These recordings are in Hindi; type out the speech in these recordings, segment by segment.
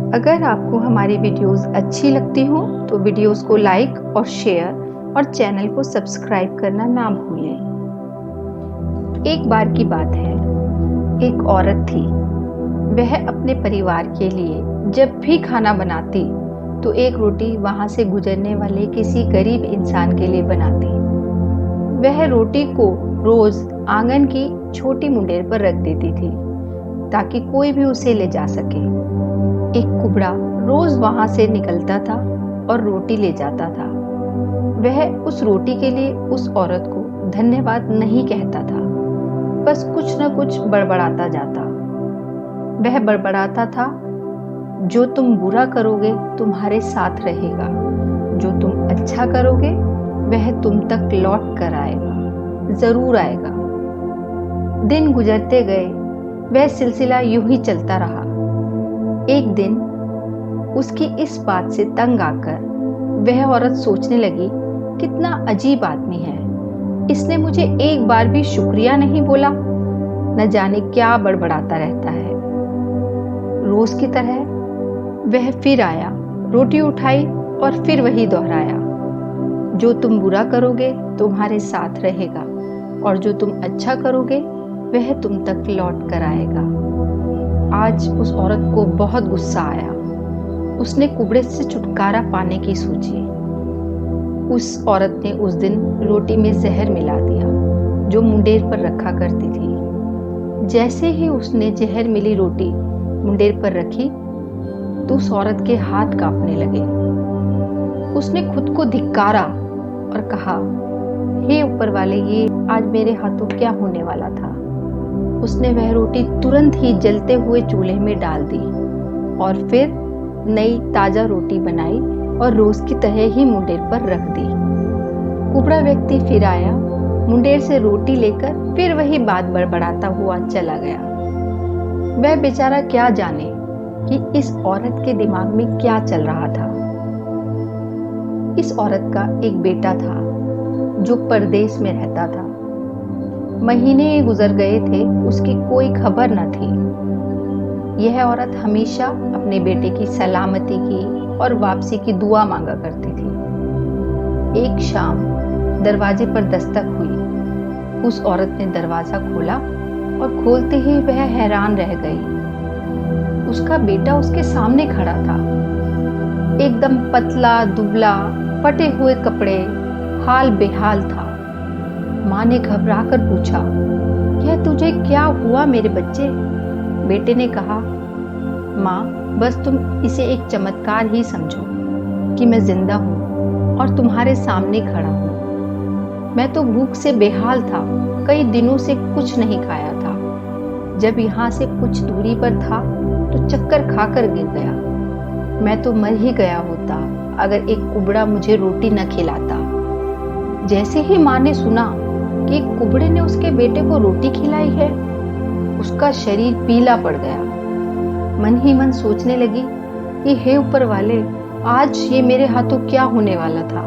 अगर आपको हमारी वीडियोस अच्छी लगती हो तो वीडियोस को लाइक और शेयर और चैनल को सब्सक्राइब करना ना भूलें। एक बार की बात है, एक औरत थी। वह अपने परिवार के लिए जब भी खाना बनाती तो एक रोटी वहां से गुजरने वाले किसी गरीब इंसान के लिए बनाती। वह रोटी को रोज आंगन की छोटी मुंडेर पर रख देती थी ताकि कोई भी उसे ले जा सके। एक कुबड़ा रोज वहां से निकलता था और रोटी ले जाता था। वह उस रोटी के लिए उस औरत को धन्यवाद नहीं कहता था, बस कुछ न कुछ बड़बड़ाता जाता। वह बड़बड़ाता था, जो तुम बुरा करोगे तुम्हारे साथ रहेगा, जो तुम अच्छा करोगे वह तुम तक लौट कर आएगा, जरूर आएगा। दिन गुजरते गए, वह सिलसिला यूं ही चलता रहा। एक दिन उसकी इस बात से तंग आकर वह औरत सोचने लगी, कितना अजीब आदमी है, इसने मुझे एक बार भी शुक्रिया नहीं बोला, न जाने क्या बड़बड़ाता रहता है। रोज की तरह वह फिर आया, रोटी उठाई और फिर वही दोहराया, जो तुम बुरा करोगे तुम्हारे साथ रहेगा और जो तुम अच्छा करोगे वह तुम तक लौट कर आएगा। आज उस औरत को बहुत गुस्सा आया। उसने कुबड़े से छुटकारा पाने की सोची। उस औरत ने उस दिन रोटी में जहर मिला दिया जो मुंडेर पर रखा करती थी। जैसे ही उसने जहर मिली रोटी मुंडेर पर रखी तो उस औरत के हाथ कांपने लगे। उसने खुद को धिक्कारा और कहा, हे ऊपर वाले, ये आज मेरे हाथों क्या होने वाला था। उसने वह रोटी तुरंत ही जलते हुए चूल्हे में डाल दी और फिर नई ताजा रोटी बनाई और रोज की तरह ही मुंडेर पर रख दी। कुबड़ा व्यक्ति फिर आया, मुंडेर से रोटी लेकर फिर वही बात बड़बड़ाता हुआ चला गया। वह बेचारा क्या जाने कि इस औरत के दिमाग में क्या चल रहा था। इस औरत का एक बेटा था जो परदेश में रहता था। महीने गुजर गए थे, उसकी कोई खबर न थी। यह औरत हमेशा अपने बेटे की सलामती की और वापसी की दुआ मांगा करती थी। एक शाम दरवाजे पर दस्तक हुई। उस औरत ने दरवाजा खोला और खोलते ही वह हैरान रह गई। उसका बेटा उसके सामने खड़ा था, एकदम पतला दुबला, फटे हुए कपड़े, हाल बेहाल था। माँ ने घबराकर पूछा, यह तुझे क्या हुआ मेरे बच्चे? बेटे ने कहा, माँ, बस तुम इसे एक चमत्कार ही समझो कि मैं जिंदा हूँ और तुम्हारे सामने खड़ा हूँ। मैं तो भूख से बेहाल था, कई दिनों से कुछ नहीं खाया था। जब यहाँ से कुछ दूरी पर था तो चक्कर खाकर गिर गया। मैं तो मर ही गया होता अगर एक कुबड़ा मुझे रोटी न खिलाता। जैसे ही माँ ने सुना कि कुबड़े ने उसके बेटे को रोटी खिलाई है, उसका शरीर पीला पड़ गया। मन ही मन सोचने लगी कि हे ऊपर वाले, आज ये मेरे हाथों क्या होने वाला था।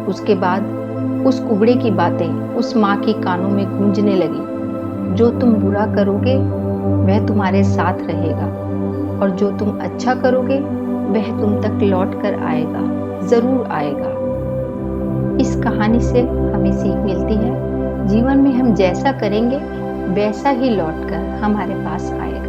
उसके बाद उस कुबड़े की बातें उस माँ की कानों में गूंजने लगी, जो तुम बुरा करोगे वह तुम्हारे साथ रहेगा और जो तुम अच्छा करोगे वह तुम तक लौट कर आएगा, जरूर आएगा। इस कहानी से हमें सीख मिलती है, जीवन में हम जैसा करेंगे वैसा ही लौट कर हमारे पास आएगा।